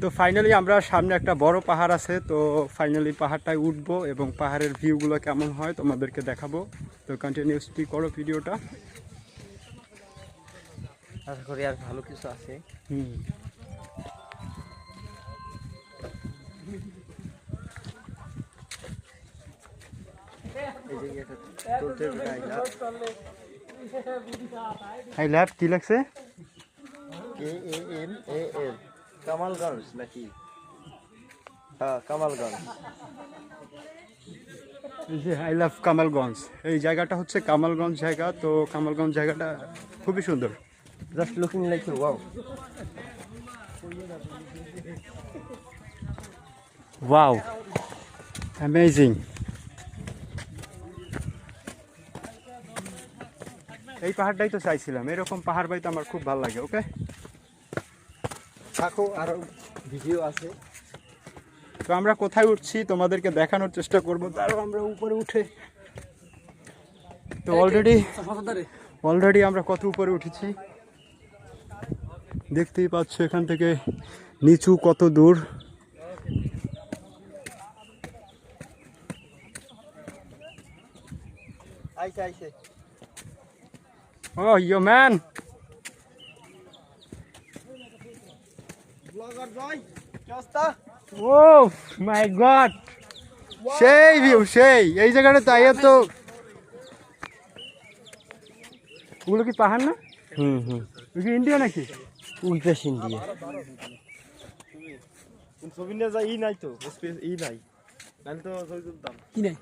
তো ফাইনালি আমরা সামনে একটা বড় পাহাড় আছে, তো ফাইনালি পাহাড়টায় উঠবো এবং পাহাড়ের ভিউগুলো কেমন হয় তোমাদেরকে দেখাবো। তো কন্টিনিউসলি করো ভিডিওটা। আশা করি আর ভালো কিছু আছে। হাই ল্যাব কি লাগছে? AAMAL কামালগঞ্জ নাকি? হ্যাঁ, কামালগঞ্জ। এই যে আই লাভ কামালগঞ্জ, এই জায়গাটা হচ্ছে কামালগঞ্জ জায়গা। তো কামালগঞ্জ জায়গাটা খুবই সুন্দর। Just looking like wow. Wow, amazing. এই পাহাড়টাই তো চাইছিলাম, এরকম পাহাড় বাইতে আমার খুব ভালো লাগে। ওকে থাকো, আরো ভিডিও আছে। তো আমরা কোথায় উঠছি তোমাদেরকে দেখানোর চেষ্টা করবো। তারও আমরা উপরে উঠে তো অলরেডি আমরা কত উপরে উঠেছি দেখতেই পাচ্ছ। এখান থেকে নিচু কত দূর। আইছে Oh, yo man. ব্লগার জয়, কি অবস্থা? Oh my god. সেই ভিউ, সেই এই জায়গাটা তাই তো। ওগুলো কি পাহাড় না? ওগুলো ইন্ডিয়া নাকি? উল্পেশ ইন্ডিয়া। ছবি নিয়ে যা ই নাই তো, ই নাই, নাহলে তো ছবি তুলতাম। কি নাই?